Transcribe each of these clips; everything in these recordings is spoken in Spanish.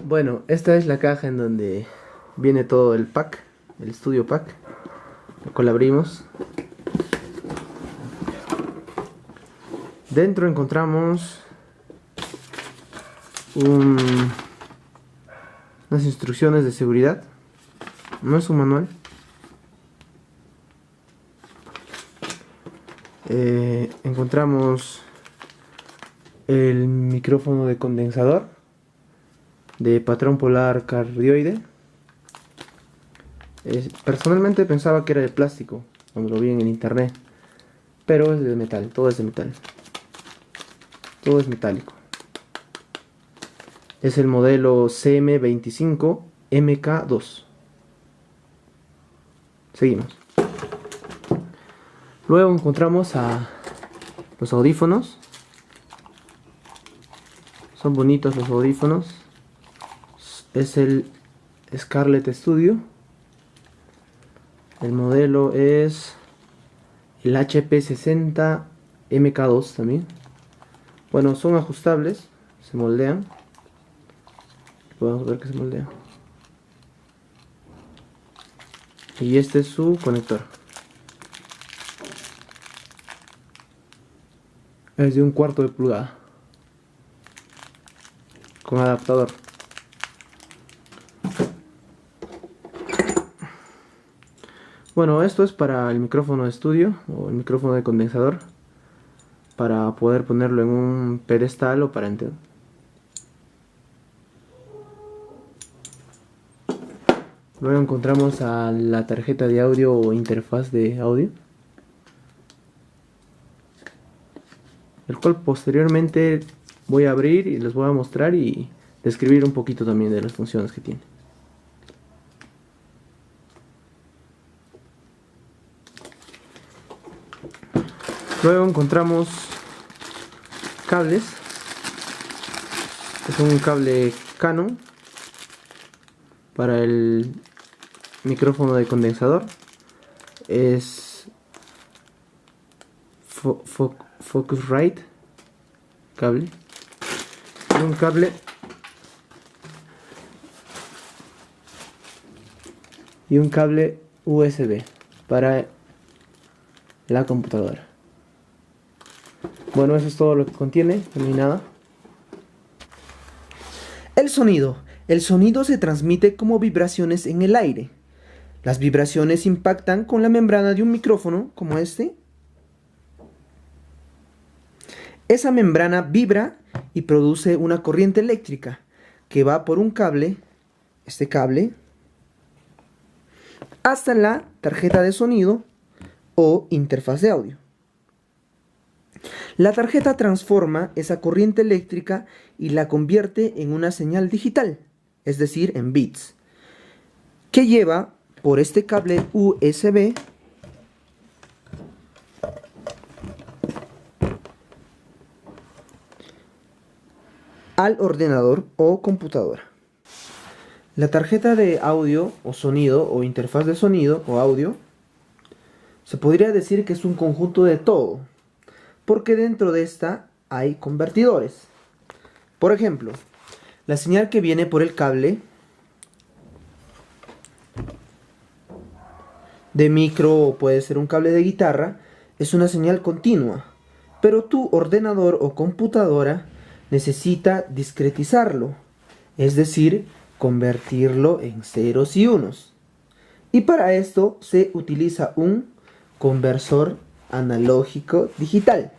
Bueno, esta es la caja en donde viene todo el pack, el Studio Pack, el cual abrimos. Dentro encontramos unas instrucciones de seguridad. No es un manual. Encontramos el micrófono de condensador de patrón polar cardioide. Personalmente pensaba que era de plástico cuando lo vi en el internet, pero es de metal, todo es de metal, todo es metálico. Es el modelo CM25MK2. Seguimos. Luego encontramos a los audífonos. Son bonitos los audífonos. Es el Scarlett Studio. El modelo es el HP60MK2 también. Bueno, son ajustables, se moldean. Podemos ver que se moldea. Y este es su conector. Es de 1/4 de pulgada, con adaptador. Bueno, esto es para el micrófono de estudio o el micrófono de condensador, para poder ponerlo en un pedestal o parante. Luego encontramos a la tarjeta de audio o interfaz de audio, el cual posteriormente voy a abrir y les voy a mostrar y describir un poquito también de las funciones que tiene. Luego encontramos cables. Es un cable Canon para el micrófono de condensador. Es Focusrite cable. Y un cable USB para la computadora. Bueno, eso es todo lo que contiene, no hay nada. El sonido. El sonido se transmite como vibraciones en el aire. Las vibraciones impactan con la membrana de un micrófono, como este. Esa membrana vibra y produce una corriente eléctrica que va por un cable, este cable, hasta la tarjeta de sonido o interfaz de audio. La tarjeta transforma esa corriente eléctrica y la convierte en una señal digital, es decir, en bits, que lleva por este cable USB al ordenador o computadora. La tarjeta de audio o sonido o interfaz de sonido o audio se podría decir que es un conjunto de todo, porque dentro de esta hay convertidores. Por ejemplo, la señal que viene por el cable de micro o puede ser un cable de guitarra es una señal continua, pero tu ordenador o computadora necesita discretizarlo, es decir, convertirlo en ceros y unos. Y para esto se utiliza un conversor analógico digital.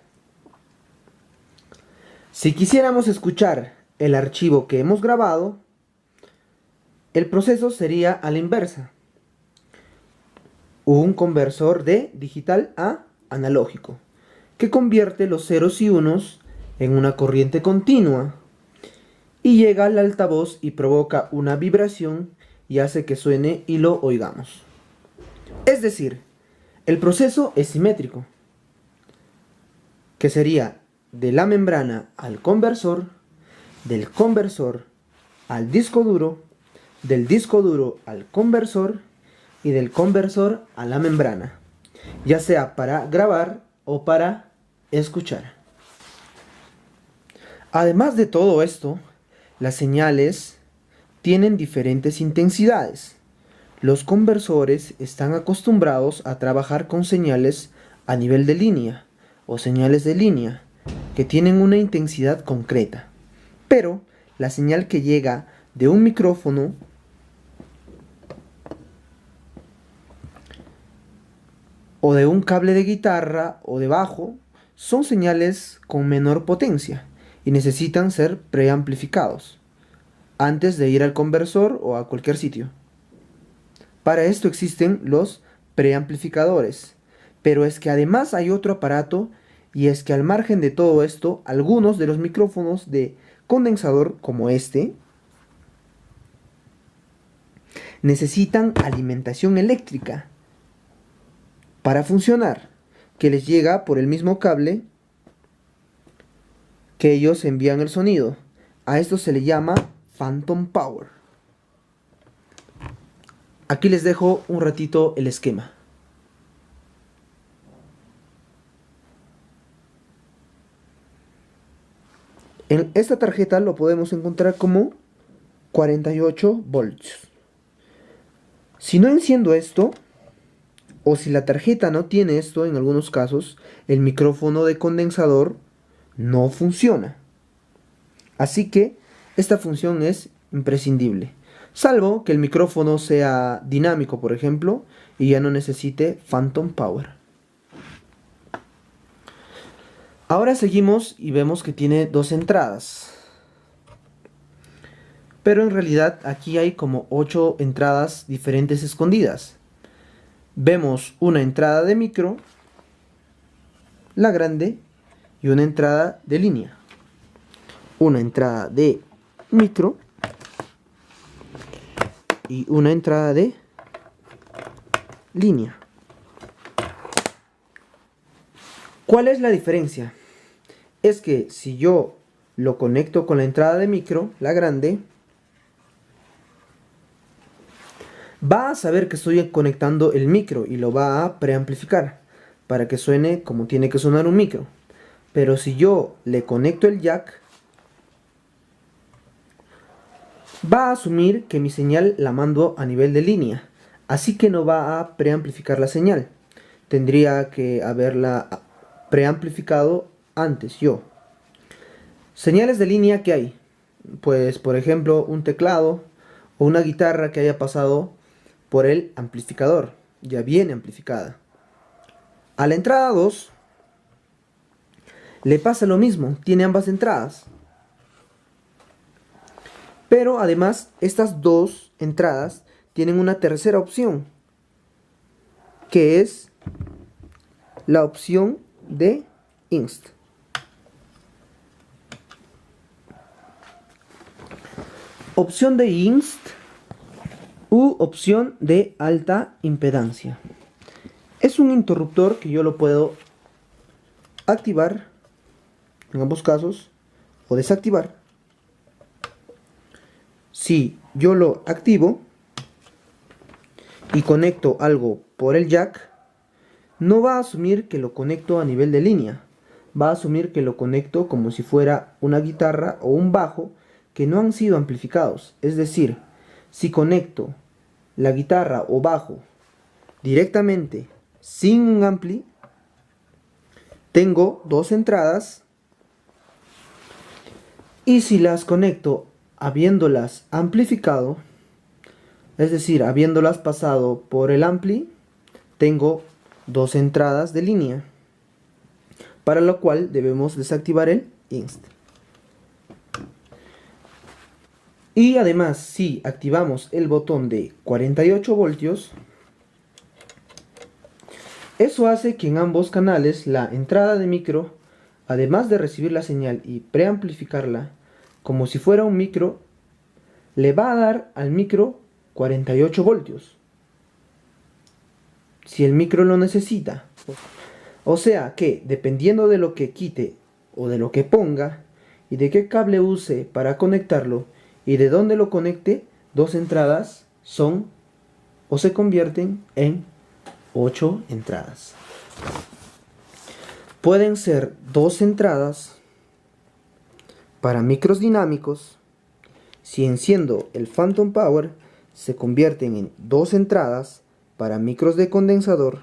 Si quisiéramos escuchar el archivo que hemos grabado, el proceso sería a la inversa. Un conversor de digital a analógico, que convierte los ceros y unos en una corriente continua y llega al altavoz y provoca una vibración y hace que suene y lo oigamos. Es decir, el proceso es simétrico, que sería de la membrana al conversor, del conversor al disco duro, del disco duro al conversor y del conversor a la membrana, ya sea para grabar o para escuchar. Además de todo esto, las señales tienen diferentes intensidades. Los conversores están acostumbrados a trabajar con señales a nivel de línea o señales de línea que tienen una intensidad concreta. Pero la señal que llega de un micrófono o de un cable de guitarra o de bajo son señales con menor potencia y necesitan ser preamplificados antes de ir al conversor o a cualquier sitio. Para esto existen los preamplificadores, pero es que además hay otro aparato, y es que al margen de todo esto, algunos de los micrófonos de condensador como este necesitan alimentación eléctrica para funcionar, que les llega por el mismo cable que ellos envían el sonido. A esto se le llama phantom power. Aquí les dejo un ratito el esquema. En esta tarjeta lo podemos encontrar como 48 voltios. Si no enciendo esto, o si la tarjeta no tiene esto, en algunos casos, el micrófono de condensador no funciona. Así que esta función es imprescindible. Salvo que el micrófono sea dinámico, por ejemplo, y ya no necesite phantom power. Ahora seguimos y vemos que tiene dos entradas. Pero en realidad aquí hay como 8 entradas diferentes escondidas. Vemos una entrada de micro, la grande, y una entrada de línea. Una entrada de micro y una entrada de línea. ¿Cuál es la diferencia? Es que si yo lo conecto con la entrada de micro, la grande, va a saber que estoy conectando el micro y lo va a preamplificar para que suene como tiene que sonar un micro. Pero si yo le conecto el jack, va a asumir que mi señal la mando a nivel de línea, así que no va a preamplificar la señal. Tendría que haberla preamplificado antes yo. Señales de línea que hay, pues por ejemplo un teclado o una guitarra que haya pasado por el amplificador, ya viene amplificada. A la entrada 2 le pasa lo mismo, tiene ambas entradas. Pero además estas dos entradas tienen una tercera opción, que es la opción de inst. Opción de inst u opción de alta impedancia. Es un interruptor que yo lo puedo activar en ambos casos o desactivar. Si yo lo activo y conecto algo por el jack, no va a asumir que lo conecto a nivel de línea. Va a asumir que lo conecto como si fuera una guitarra o un bajo que no han sido amplificados. Es decir, si conecto la guitarra o bajo directamente sin un ampli, tengo dos entradas, y si las conecto habiéndolas amplificado, es decir, habiéndolas pasado por el ampli, tengo dos entradas de línea, para lo cual debemos desactivar el inst. Y además, si activamos el botón de 48 voltios, eso hace que en ambos canales la entrada de micro, además de recibir la señal y preamplificarla como si fuera un micro, le va a dar al micro 48 voltios. Si el micro lo necesita. O sea que, dependiendo de lo que quite o de lo que ponga, y de qué cable use para conectarlo, y de dónde lo conecte, dos entradas son o se convierten en 8 entradas. Pueden ser dos entradas para micros dinámicos Si enciendo el Phantom Power, se convierten en dos entradas para micros de condensador.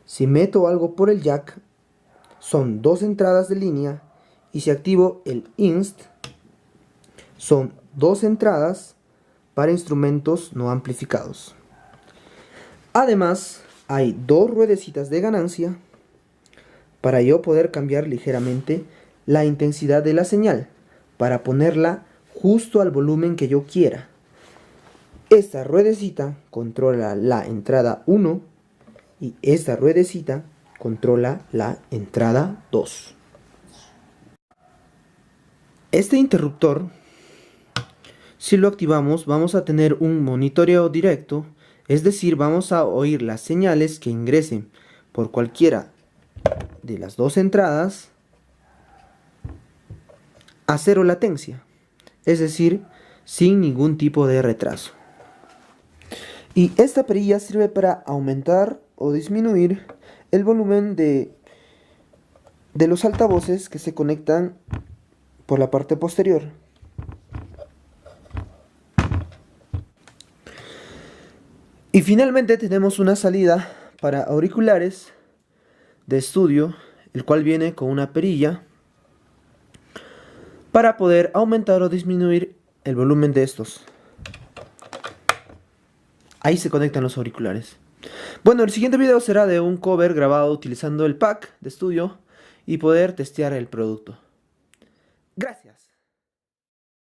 Si meto algo por el jack, son dos entradas de línea. Y si activo el Inst, son dos entradas para instrumentos no amplificados. Además, hay dos ruedecitas de ganancia para yo poder cambiar ligeramente la intensidad de la señal, para ponerla justo al volumen que yo quiera. Esta ruedecita controla la entrada 1 y esta ruedecita controla la entrada 2. Este interruptor, si lo activamos, vamos a tener un monitoreo directo, es decir, vamos a oír las señales que ingresen por cualquiera de las dos entradas a cero latencia, es decir, sin ningún tipo de retraso. Y esta perilla sirve para aumentar o disminuir el volumen de los altavoces que se conectan por la parte posterior. Y finalmente tenemos una salida para auriculares de estudio, el cual viene con una perilla para poder aumentar o disminuir el volumen de estos. Ahí se conectan los auriculares. Bueno, el siguiente video será de un cover grabado utilizando el pack de estudio y poder testear el producto. Gracias.